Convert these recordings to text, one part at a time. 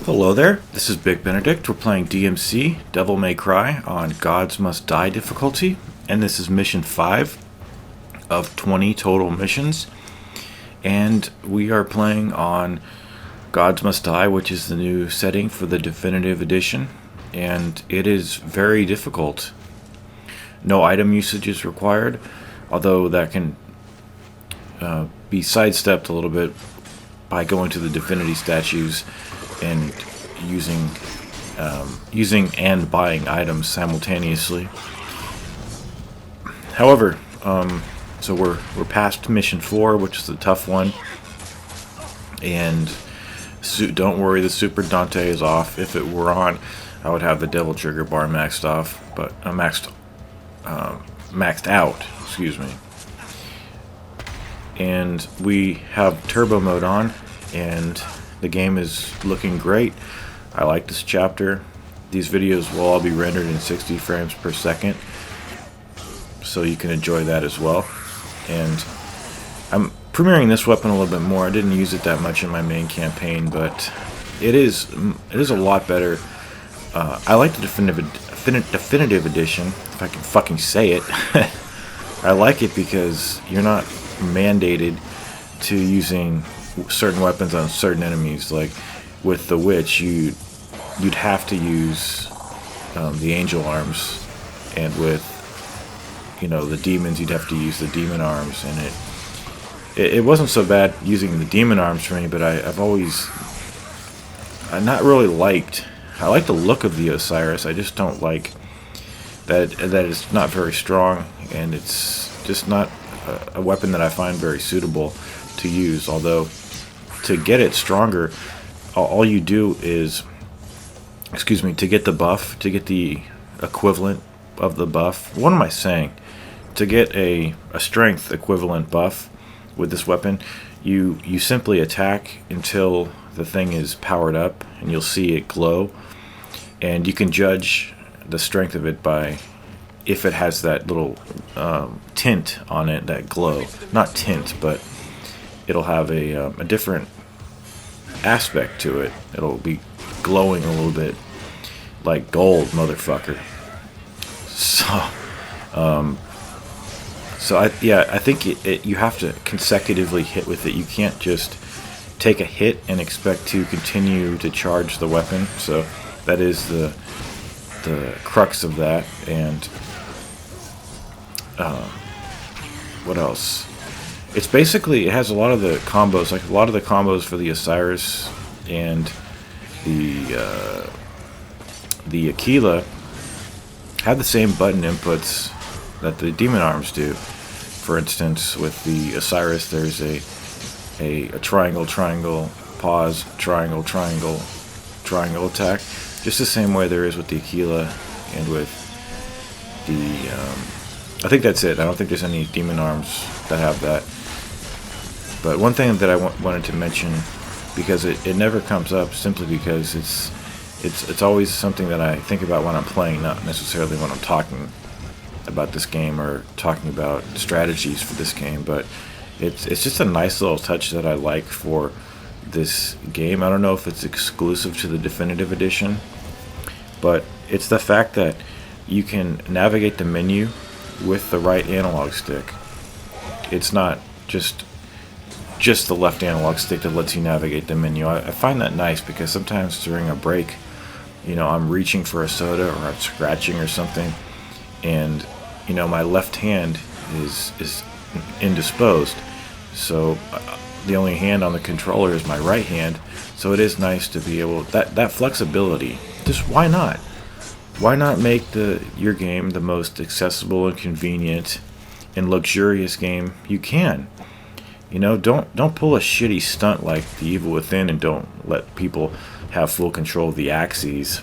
Hello there, this is Big Benedict. We're playing DmC, Devil May Cry, on Gods Must Die difficulty, and this is mission 5 of 20 total missions. And we are playing on Gods Must Die, which is the new setting for the definitive edition, and it is very difficult. No item usage is required, although that can be sidestepped a little bit by going to the divinity statues and using and buying items simultaneously. However, so we're past mission 4, which is the tough one, and don't worry, the Super Dante is off. If it were on, I would have the Devil Trigger bar maxed off, but maxed out. Excuse me. And we have turbo mode on, and the game is looking great. I like this chapter. These videos will all be rendered in 60 frames per second, so you can enjoy that as well. And I'm premiering this weapon a little bit more. I didn't use it that much in my main campaign, but it is a lot better. I like the definitive edition, if I can fucking say it. I like it because you're not mandated to using certain weapons on certain enemies. Like with the witch, you'd have to use the angel arms, and with the demons, you'd have to use the demon arms. And it wasn't so bad using the demon arms for me, but I not really liked. I like the look of the Osiris. I just don't like that it's not very strong, and it's just not a weapon that I find very suitable to use. Although to get it stronger, all you do is, to get the buff, to get the equivalent of the buff. What am I saying? To get a strength equivalent buff with this weapon, you simply attack until the thing is powered up, and you'll see it glow, and you can judge the strength of it by if it has that little tint on it, that glow. Not tint, but it'll have a different aspect to it. It'll be glowing a little bit like gold, motherfucker. So I think you have to consecutively hit with it. You can't just take a hit and expect to continue to charge the weapon. So that is the crux of that. And what else? It's basically, it has a lot of the combos, like a lot of the combos for the Osiris and the Aquila have the same button inputs that the demon arms do. For instance, with the Osiris, there's a triangle, triangle, pause, triangle, triangle, triangle attack, just the same way there is with the Aquila and with the I think that's it. I don't think there's any demon arms that have that. But one thing that I wanted to mention, because it never comes up, simply because it's always something that I think about when I'm playing, not necessarily when I'm talking about this game or talking about strategies for this game. But it's just a nice little touch that I like for this game. I don't know if it's exclusive to the definitive edition, but it's the fact that you can navigate the menu with the right analog stick. It's not just the left analog stick that lets you navigate the menu. I find that nice, because sometimes during a break, I'm reaching for a soda or I'm scratching or something, and my left hand is indisposed, so the only hand on the controller is my right hand. So it is nice to be able that flexibility. Just why not make your game the most accessible and convenient and luxurious game you can. Don't pull a shitty stunt like the Evil Within and don't let people have full control of the axes.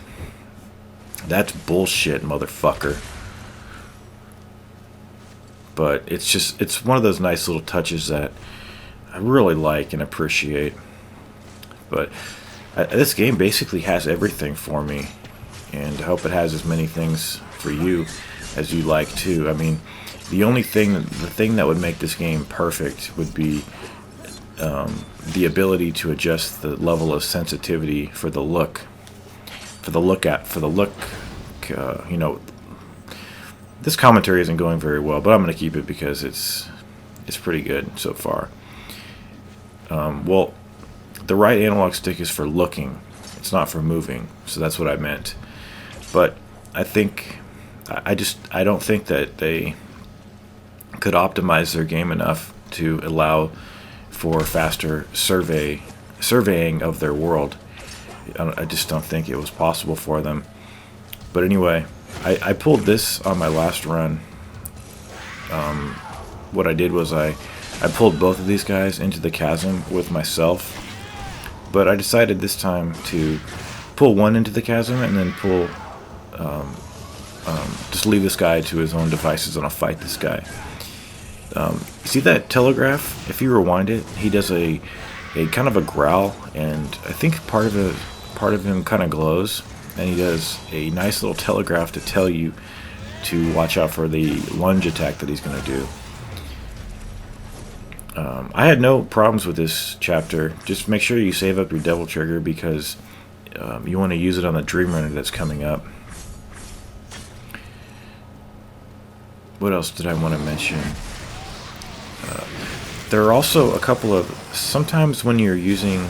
That's bullshit, motherfucker. But it's one of those nice little touches that I really like and appreciate. But this game basically has everything for me, and I hope it has as many things for you as you like too. I mean, the thing that would make this game perfect would be the ability to adjust the level of sensitivity for the look, you know, this commentary isn't going very well, but I'm going to keep it because it's pretty good so far. Well, the right analog stick is for looking. It's not for moving, so that's what I meant. But I don't think that they could optimize their game enough to allow for faster surveying of their world. I just don't think it was possible for them. But anyway, I pulled this on my last run. What I did was I pulled both of these guys into the chasm with myself, but I decided this time to pull one into the chasm and then just leave this guy to his own devices, and I'll fight this guy. See that telegraph? If you rewind it, he does a kind of a growl, and I think part of him kind of glows, and he does a nice little telegraph to tell you to watch out for the lunge attack that he's going to do. I had no problems with this chapter. Just make sure you save up your Devil Trigger, because you want to use it on the Dream Runner that's coming up. What else did I want to mention? There are also a couple of... Sometimes when you're using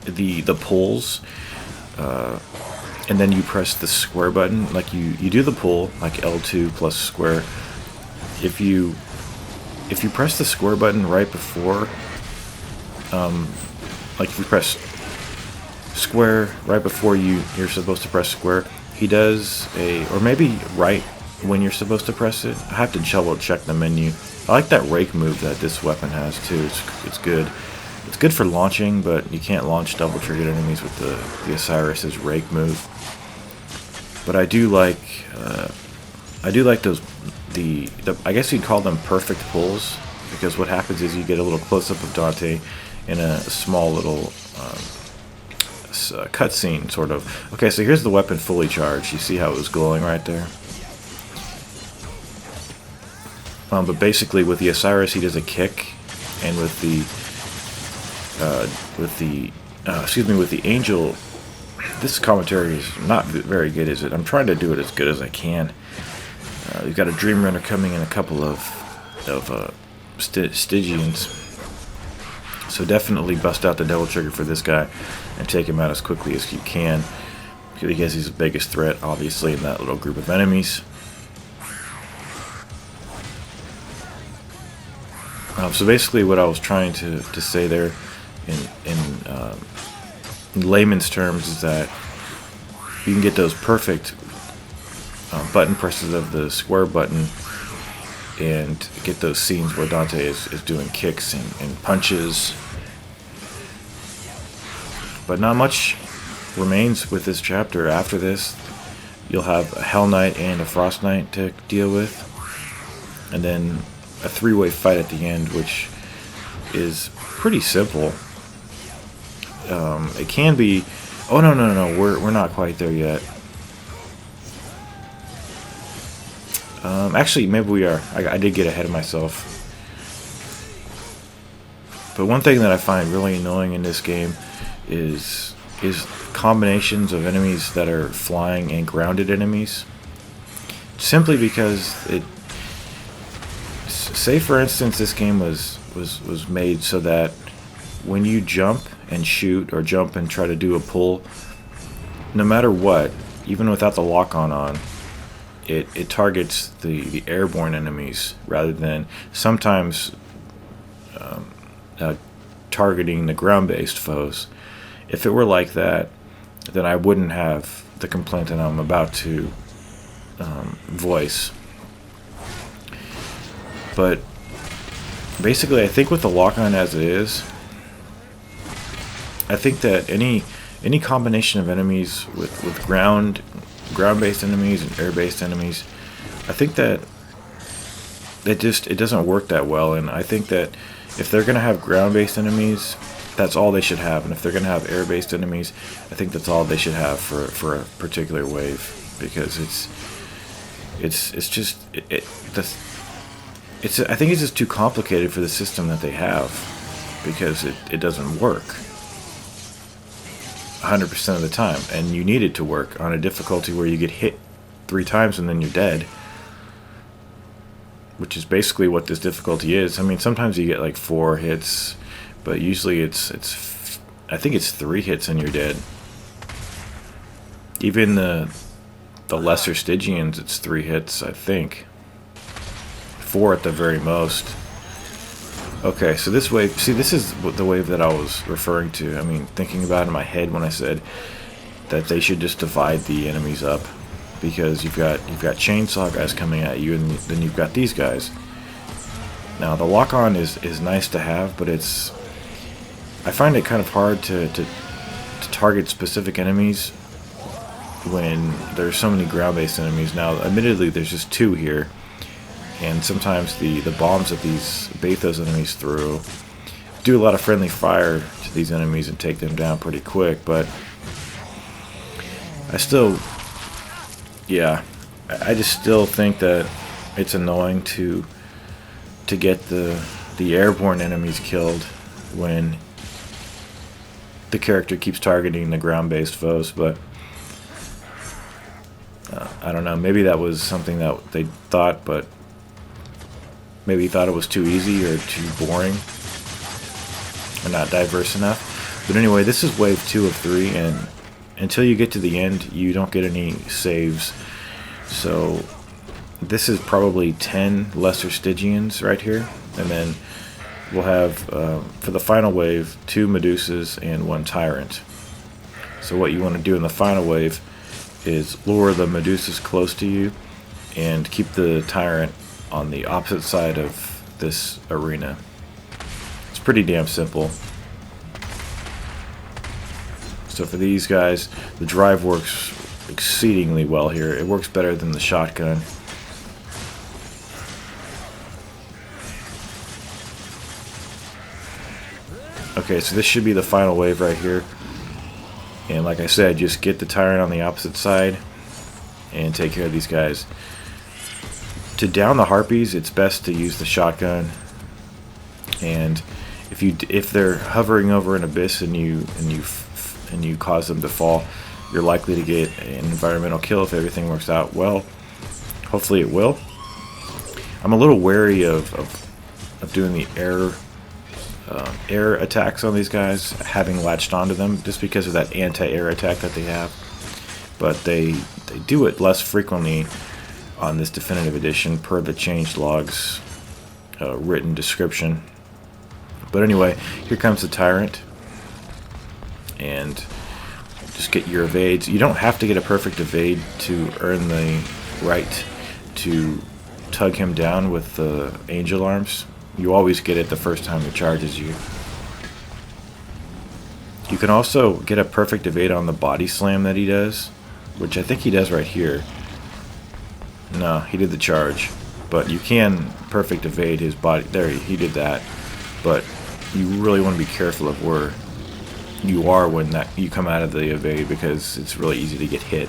the pulls, and then you press the square button, like you do the pull, like L2 plus square. If you press the square button right before, like if you press square right before you're supposed to press square, he does or maybe right when you're supposed to press it. I have to double check the menu. I like that rake move that this weapon has too. It's good. It's good for launching, but you can't launch double triggered enemies with the Osiris's rake move. But I do like those I guess you'd call them perfect pulls, because what happens is you get a little close up of Dante in a small little cutscene, sort of. Okay, so here's the weapon fully charged. You see how it was glowing right there? But basically, with the Osiris, he does a kick, and with the Angel, this commentary is not very good, is it? I'm trying to do it as good as I can. We've got a Dream Runner coming in a couple of Stygians, so definitely bust out the Devil Trigger for this guy and take him out as quickly as you can, because he's the biggest threat, obviously, in that little group of enemies. So basically what I was trying to say there in layman's terms is that you can get those perfect button presses of the square button and get those scenes where Dante is doing kicks and punches. But not much remains with this chapter. After this, you'll have a Hell Knight and a Frost Knight to deal with, and then a three-way fight at the end, which is pretty simple. It can be... Oh, no, we're not quite there yet. Actually, maybe we are. I did get ahead of myself. But one thing that I find really annoying in this game is combinations of enemies that are flying and grounded enemies. Simply because say for instance this game was made so that when you jump and shoot, or jump and try to do a pull, no matter what, even without the lock-on on, it targets the airborne enemies rather than sometimes targeting the ground-based foes. If it were like that, then I wouldn't have the complaint that I'm about to voice. But basically, I think with the lock-on as it is, I think that any combination of enemies with ground-based enemies and air-based enemies, I think that it doesn't work that well. And I think that if they're going to have ground-based enemies, that's all they should have. And if they're going to have air-based enemies, I think that's all they should have for a particular wave, because I think it's just too complicated for the system that they have. because it doesn't work 100% of the time, and you need it to work on a difficulty where you get hit 3 times and then you're dead, which is basically what this difficulty is. I mean, sometimes you get like 4 hits, but usually it's I think it's 3 hits and you're dead. Even the lesser Stygians, it's 3 hits, I think. 4 at the very most. Okay, so this wave, see, this is the wave that I was referring to. I mean, thinking about it in my head when I said that they should just divide the enemies up, because you've got chainsaw guys coming at you, and then you've got these guys. Now, the lock-on is nice to have, but I find it kind of hard to target specific enemies when there's so many ground-based enemies. Now, admittedly, there's just 2 here. And sometimes the bombs that these Bathos enemies throw do a lot of friendly fire to these enemies and take them down pretty quick, but I still, yeah, I just still think that it's annoying to get the airborne enemies killed when the character keeps targeting the ground-based foes, but I don't know, maybe that was something that they thought, but maybe thought it was too easy or too boring or not diverse enough. But anyway, this is wave 2 of 3, and until you get to the end, you don't get any saves. So this is probably 10 lesser Stygians right here, and then we'll have, for the final wave, 2 Medusas and 1 Tyrant. So what you want to do in the final wave is lure the Medusas close to you and keep the Tyrant on the opposite side of this arena. It's pretty damn simple. So for these guys, the drive works exceedingly well here. It works better than the shotgun. Okay, so this should be the final wave right here. And like I said, just get the Tyrant on the opposite side and take care of these guys. To down the Harpies, it's best to use the shotgun, and if they're hovering over an abyss and you cause them to fall, you're likely to get an environmental kill if everything works out well. Hopefully it will. I'm a little wary of doing the air attacks on these guys, having latched onto them, just because of that anti-air attack that they have. But they do it less frequently on this definitive edition per the changelog's written description. But anyway, here comes the Tyrant, and just get your evades. You don't have to get a perfect evade to earn the right to tug him down with the angel arms. You always get it the first time he charges you. You can also get a perfect evade on the body slam that he does, which I think he does right here. No, he did the charge, but you can perfect evade his body. There, he did that, but you really want to be careful of where you are when you come out of the evade, because it's really easy to get hit.